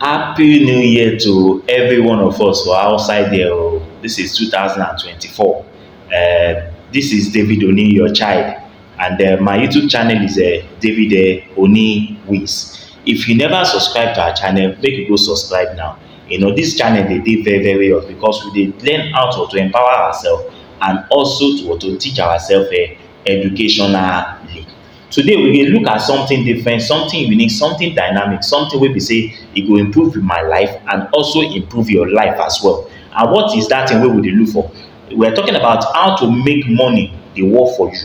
Happy New Year to every one of us who are outside there. Oh. This is 2024. This is David Oni, your child, and my YouTube channel is David Oni Wiz. If you never subscribe to our channel, make you go subscribe now. You know, this channel they did very well because we dey learn how to empower ourselves and also to teach ourselves educationally. Today we dey look at something different, something unique, something dynamic, something wey be say e go improve my life and also improve your life as well. And what is that thing wey we dey look for? We are talking about how to make money dey work for you,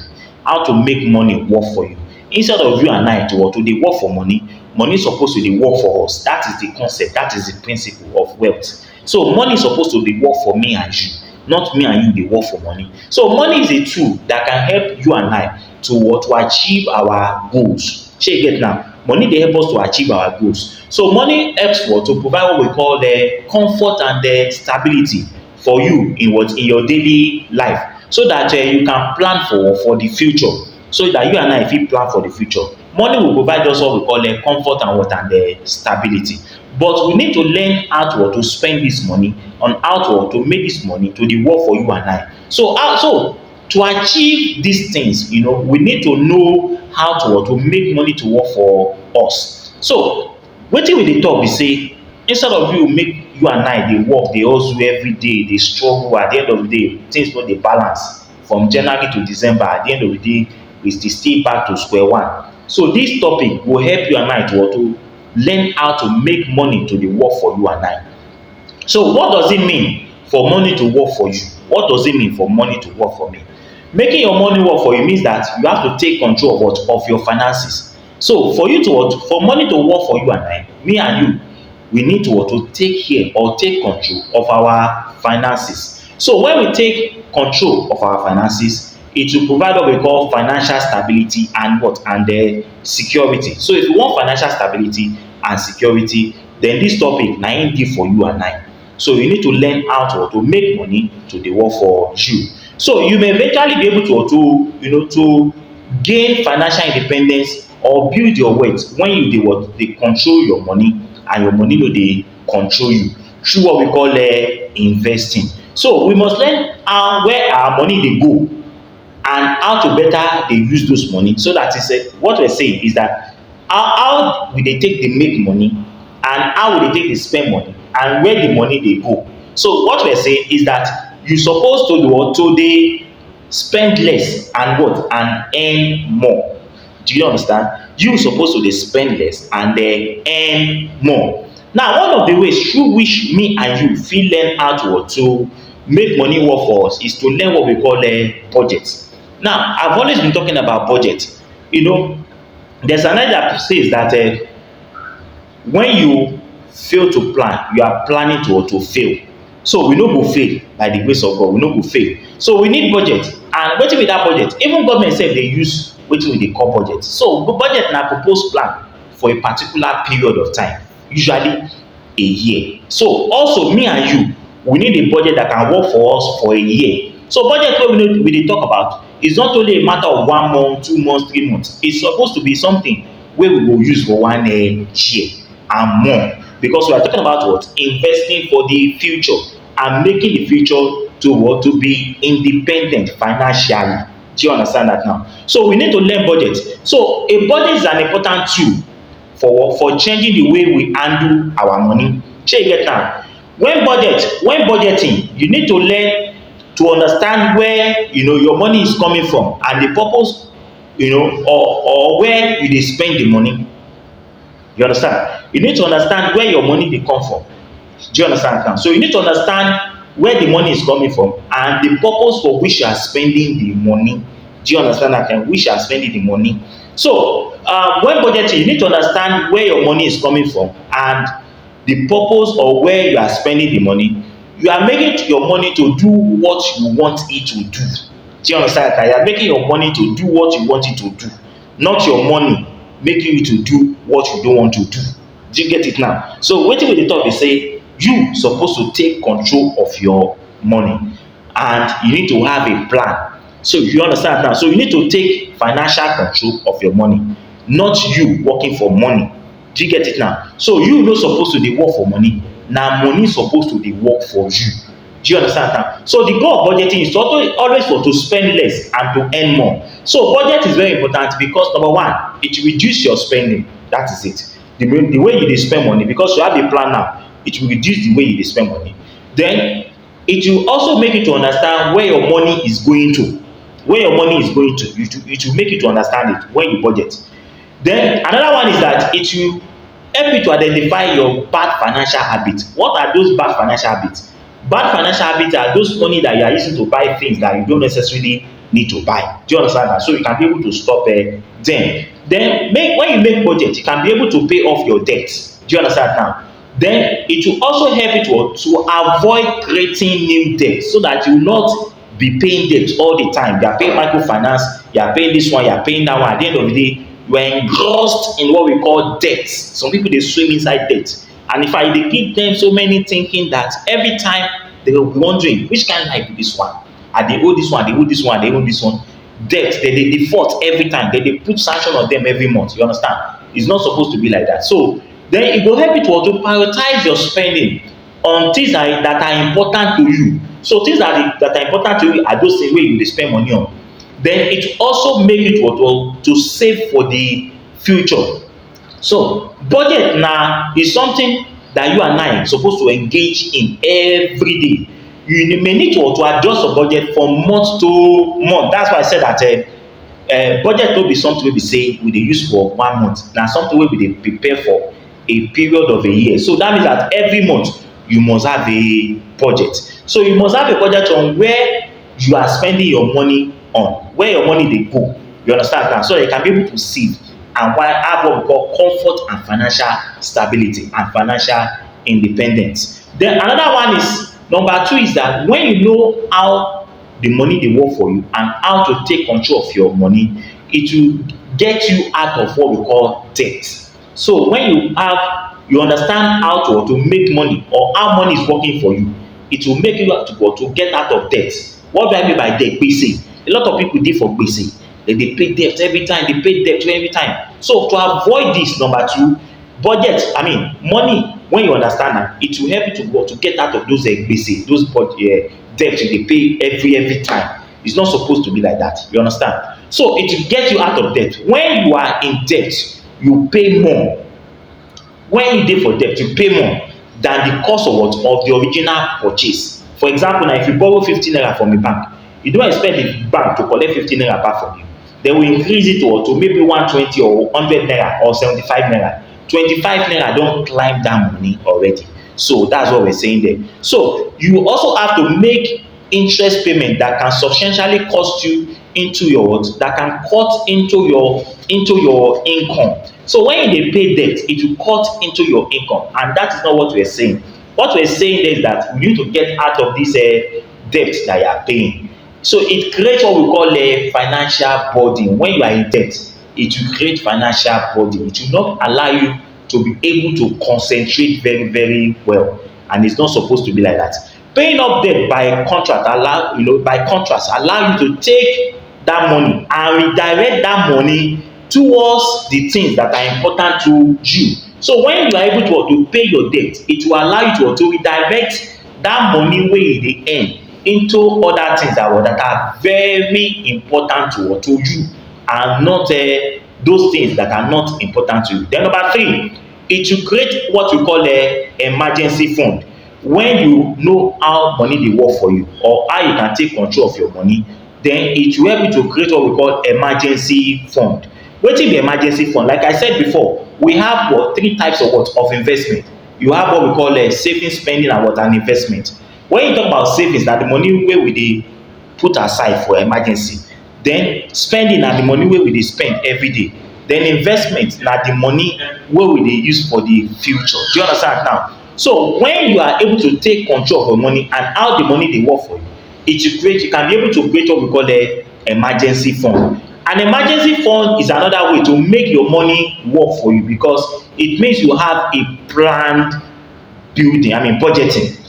how to make money work for you. Instead of you and I to dey work for money, money suppose to dey work for us. That is the concept, that is the principle of wealth. So money suppose to dey work for me and you, not me and you dey work for money. So money is a tool that can help you and I to achieve our goals. Shey you get now? Money dey help us to achieve our goals. So money helps for to provide what we call the comfort and the stability for you in your daily life, so that you can plan for the future, so that you and I fit plan for the future. Money will provide us what we call comfort and stability. But we need to learn how to spend this money, on how to make this money to dey work for you and I. So to achieve these things, we need to know how to make money to work for us. So wetin we dey talk be say, instead of you and I dey work, dey hustle every day, dey struggle, at the end of the day things no dey balance from January to December. At the end of the day we still back to square one. So this topic go help you and I to learn how to make money to dey work for you and I. So what does it mean for money to work for you? What does it mean for money to work for me? Making your money work for you means that you have to take control of your finances. So for money to work for you and I, me and you, we need to take care or take control of our finances. So when we take control of our finances, it will provide what we call financial stability and security. So if you want financial stability and security, then this topic na im dey for you and I. So you need to learn how to make money to dey work for you. So you may eventually be able to gain financial independence or build your wealth when you dey control your money and your money no dey control you, through what we call investing. So we must learn where our money dey go and how to better dey use those money, so that what we are saying is that how we dey take dey make money and how we dey take dey spend money and where the money dey go. So what we are saying is that you suppose to dey spend less and earn more. Do you understand? You suppose to dey spend less and earn more. Now one of the ways through which me and you fit learn how to make money work for us is to learn what we call budget. Now I've always been talking about budget. There's an idea that says that when you fail to plan, you are planning to fail. So we no go fail by the grace of God, we no go fail. So we need budget. And wetin be that budget? Even government sef dey use wetin we dey call budget. So budget na proposed plan for a particular period of time, usually a year. So also me and you, we need a budget that can work for us for a year. So budget wey we dey talk about is not only a matter of 1 month, 2 months, 3 months. It's supposed to be something wey we go use for 1 year and more, because we are talking about investing for the future and making the future to be independent financially. Do you understand that now? So we need to learn budget. So a budget is an important tool for changing the way we handle our money. Shey you get now? When budgeting, you need to learn to understand where your money is coming from and the purpose, or where you dey spend the money. You understand? You need to understand where your money dey come from. Do you understand now? So you need to understand where the money is coming from and the purpose for which you are spending the money. Do you understand that kind? Which you are spending the money. So when budgeting, you need to understand where your money is coming from and the purpose or where you are spending the money. You are making your money to do what you want it to do. Do you understand that? You are making your money to do what you want it to do, not your money making you to do what you don't want to do. Do you get it now? So wetin we dey talk be say, you suppose to take control of your money and you need to have a plan. So you understand now? So you need to take financial control of your money, not you working for money. Do you get it now? So you no suppose to dey work for money, na money suppose to dey work for you. Do you understand now? So the goal of budgeting is always for to spend less and to earn more. So budget is very important because number one, it will reduce your spending. That is it. The way you dey spend money, because you have a plan now, it will reduce the way you dey spend money. Then it will also make you to understand where your money is going to. Where your money is going to, it will make you to understand it when you budget. Then another one is that it will help you to identify your bad financial habits. What are those bad financial habits? Bad financial habits are those money that you are using to buy things that you don't necessarily need to buy. Do you understand that? So you can be able to stop them. Then when you make budget, you can be able to pay off your debts. Do you understand now? Then it will also help you to avoid creating new debts, so that you will not be paying debt all the time. You are paying microfinance, you are paying this one, you are paying that one. At the end of the day, you are engrossed in what we call debt. Some people dey swim inside debt, and if I dey give them so many thinking that every time they will be wondering which kind life be this one. I dey owe this one, I dey owe this one, I dey owe this one. Debt, they dey default every time. They dey put sanction on them every month. You understand? It's not supposed to be like that. So then it go help you to prioritize your spending on things that are important to you. So things that are important to you are those things wey you dey spend money on. Then it also make you to save for the future. So budget is something that you and I suppose to engage in every day. You may need to adjust your budget from month to month. That's why I said that budget no be something wey be say we dey use for 1 month. Na something wey we dey prepare for a period of a year. So that means that every month you must have a budget. So you must have a budget on where you are spending your money on, where your money dey go. You understand that? So you can be able to save and have what we call comfort and financial stability and financial independence. Then another one is, number 2 is that when you know how the money dey work for you and how to take control of your money, it will get you out of what we call debt. So when you understand how to make money, or how money is working for you, it will make you to get out of debt. What do I mean by debt? Gbese. A lot of people dey for gbese. They pay debt every time, they pay debt every time. So to avoid this, number 2, money, when you understand that, it will help you to get out of those gbese, those debt you dey pay every time. It's not supposed to be like that. You understand? So it will get you out of debt. When you are in debt, you pay more. When you dey for debt, you pay more than the cost of the original purchase. For example, now if you borrow 50 naira from a bank, you don't expect the bank to collect 50 naira back from you. They will increase it to maybe 120 or 100 naira or 75 naira. 25 naira don climb that money already. So that's what we're saying there. So you also have to make interest payment that can substantially cost you into that can cut into your income. So when you dey pay debt, it will cut into your income, and that is not what we're saying. What we're saying is that you need to get out of this debt that you are paying. So it creates what we call a financial burden. When you are in debt, it will create financial burden. It will not allow you to be able to concentrate very, very well, and it's not supposed to be like that. Paying off debt by contrast allow you to take that money and redirect that money towards the things that are important to you. So when you are able to pay your debt, it will allow you to redirect that money wey you dey earn into other things that are very important to you, and not those things that are not important to you. Then number 3, it will create what we call a emergency fund. When you know how money dey work for you, or how you can take control of your money, then it will help you to create what we call emergency fund. Wetin be emergency fund? Like I said before, we have 3 types of investment. You have what we call saving, spending, and an investment. When you talk about savings, na the money wey we dey put aside for emergency. Then spending na the money wey we dey spend every day. Then investment na the money wey we dey use for the future. Do you understand now? So when you are able to take control of your money and how the money dey work for you, you can be able to create what we call emergency fund. An emergency fund is another way to make your money work for you, because it means you have a planned budgeting.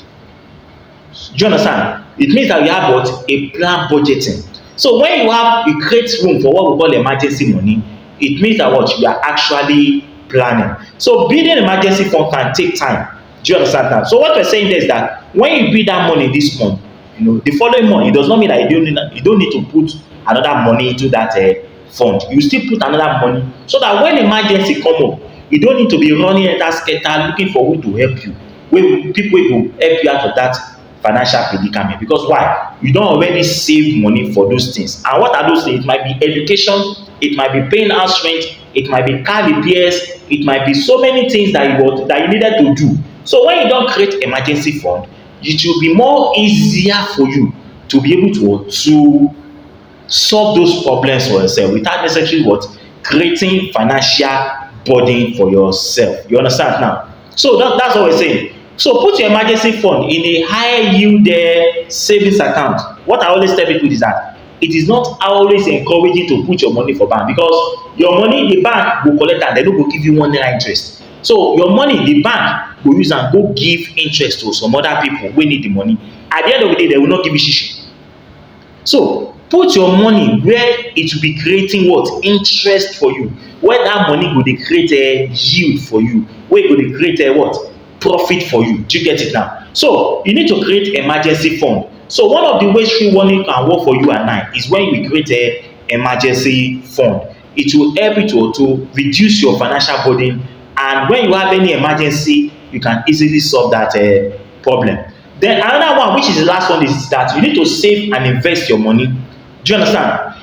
Do you understand? It means that you have a planned budgeting. So when you create room for what we call emergency money, it means that you are actually planning. So building emergency fund can take time. Do you understand that? So what we're saying there is that when you build that money this month, the following month, it does not mean that you don't need to put another money into that fund. You still put another money so that when emergency come up, you don't need to be running enter scatter looking for who to help you, wey people wey go help you out of that financial predicament. Because why? You don already save money for those things. And what are those things? It might be education, it might be paying house rent, it might be car repairs, it might be so many things that you needed to do. So when you don create emergency fund, it will be more easier for you to be able to solve those problems for yourself without necessarily creating financial burden for yourself. You understand now? So that's what we're saying. So put your emergency fund in a high yield savings account. What I always tell people is that it is not always encouraging to put your money for bank, because your money the bank go collect am, dem no go give you 1 naira interest. So your money the bank go use am go give interest to some other people wey need the money. At the end of the day, dem will not give you shishi. So put your money where it will be creating what? Interest for you. Where that money go dey create a yield for you, where e go dey create a what? Profit for you. Do you get it now? So you need to create emergency fund. So one of the ways free money can work for you and I is when we create a emergency fund. It will help you to reduce your financial burden, and when you have any emergency, you can easily solve that problem. Then another one, which is the last one, is that you need to save and invest your money. Do you understand?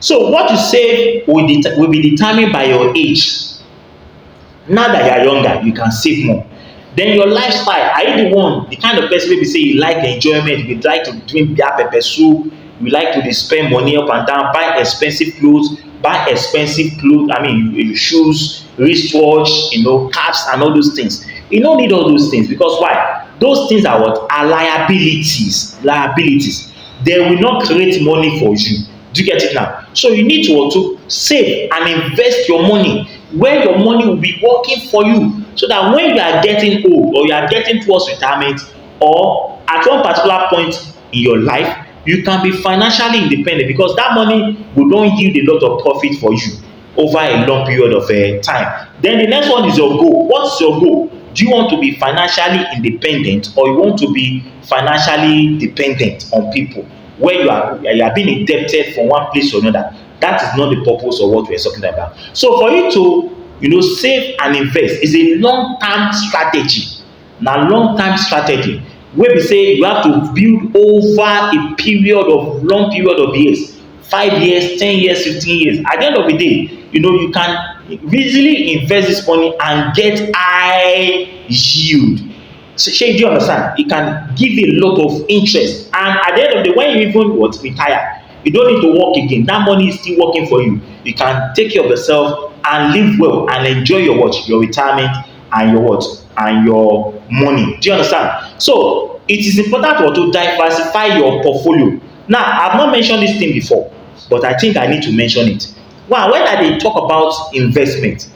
So what you save will be determined by your age. Now that you are younger, you can save more. Then your lifestyle, are you the kind of person wey be say you like enjoyment, you like to drink beer pepper soup, you like to dey spend money up and down, buy expensive clothes, shoes, wristwatch, caps and all those things. You no need all those things, because why? Those things are what? Are liabilities. They will not create money for you. Do you get it now? So you need to save and invest your money where your money will be working for you, so that when you are getting old, or you are getting towards retirement, or at one particular point in your life, you can be financially independent, because that money will don yield a lot of profit for you over a long period of time. Then the next one is your goal. What's your goal? Do you want to be financially independent, or you want to be financially dependent on people, where you are being indebted from one place to another? That is not the purpose of what we are talking about. So for you to save and invest is a long-term strategy. Na long-term strategy wey be say you have to build over a long period of years, 5 years, 10 years, 15 years. At the end of the day, you can easily invest this money and get high yield. So do you understand? It can give a lot of interest, and at the end of the day, when you even retire, you don't need to work again. That money is still working for you. You can take care of yourself and live well and enjoy your retirement and your money. Do you understand? So it is important to diversify your portfolio. Now, I've not mentioned this thing before, but I think I need to mention it. Wow, when I dey talk about investment,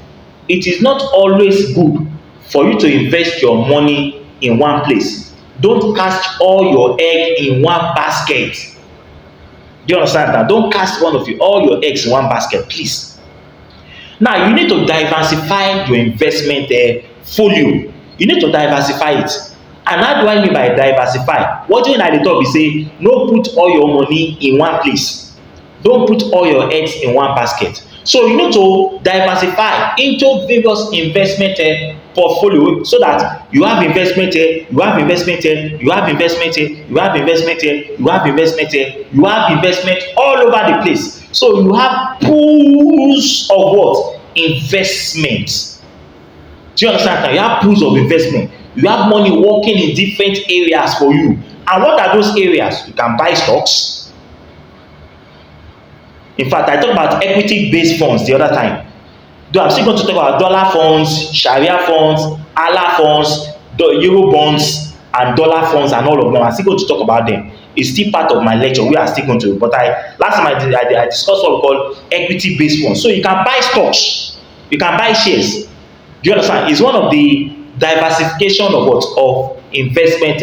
it is not always good for you to invest your money in one place. Don't cast all your egg in one basket. Do you understand that? Don't cast all your eggs in one basket, please. Now, you need to diversify your investment folio. You need to diversify it. And how do I mean by diversify? What do I dey talk be say, no put all your money in one place. Don't put all your eggs in one basket. So you need to diversify into various investment portfolio, so that you have investment here, you have investment here, you have investment here, you have investment here, you have investment here, you have investment all over the place. So you have pools of what? Investment. Do you understand that? You have pools of investment. You have money working in different areas for you. And what are those areas? You can buy stocks. In fact, I talked about equity-based funds the other time. Though I'm still going to talk about dollar funds, Sharia funds, Allah funds, Euro bonds, and dollar funds, and all of them. I'm still going to talk about them. It's still part of my lecture. We are still going to. But last time I discussed what we call equity-based funds. So you can buy stocks, you can buy shares. Do you understand? It's one of the diversification of investment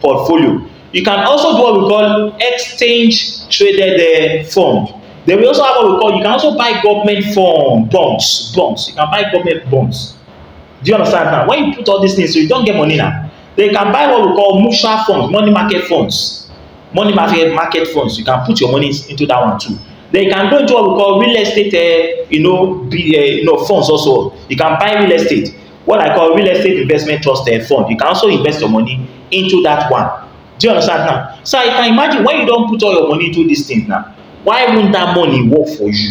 portfolio. You can also do what we call exchange traded fund. Then we also have what we call, you can also buy government bonds. You can buy government bonds. Do you understand now? When you put all these things, so you don't get money now. Then you can buy what we call mutual funds, money market funds. Money market funds. You can put your money into that one too. Then you can go into what we call real estate, funds also. You can buy real estate. What I call real estate investment trust fund. You can also invest your money into that one. Do you understand now? So you can imagine when you don't put all your money into these things now, why won't that money work for you?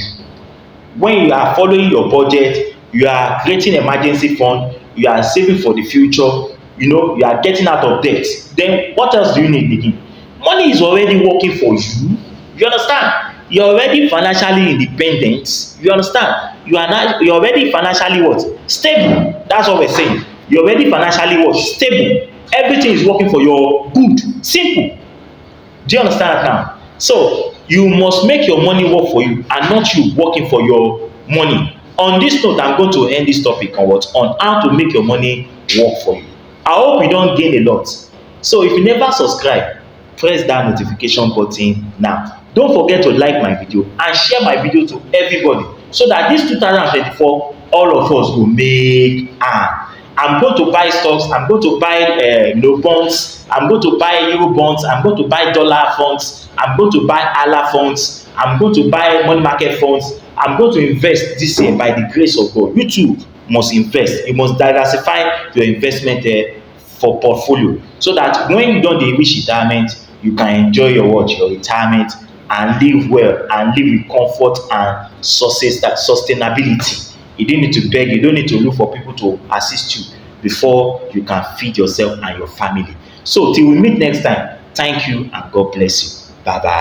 When you are following your budget, you are creating emergency fund, you are saving for the future, you are getting out of debt, then what else do you need again? Money is already working for you. You understand? You're already financially independent. You understand? You're already financially what? Stable. That's what we're saying. You're already financially what? Stable. Everything is working for your good. Simple. Do you understand that now? So you must make your money work for you and not you working for your money. On this note, I'm going to end this topic on what? On how to make your money work for you. I hope you don't gain a lot. So if you never subscribe, press that notification button now. Don't forget to like my video and share my video to everybody so that this 2024 all of us go make I'm going to buy stocks, I'm going to buy bonds, I'm going to buy euro bonds, I'm going to buy dollar funds, I'm going to buy ALA funds, I'm going to buy money market funds. I'm going to invest this year by the grace of God. You too must invest. You must diversify your investment for portfolio so that when you don't reach retirement, you can enjoy your retirement and live well and live with comfort and sustainability. You don't need to beg, you don't need to look for people to assist you before you can feed yourself and your family. So till we meet next time, thank you and God bless you. Bye bye.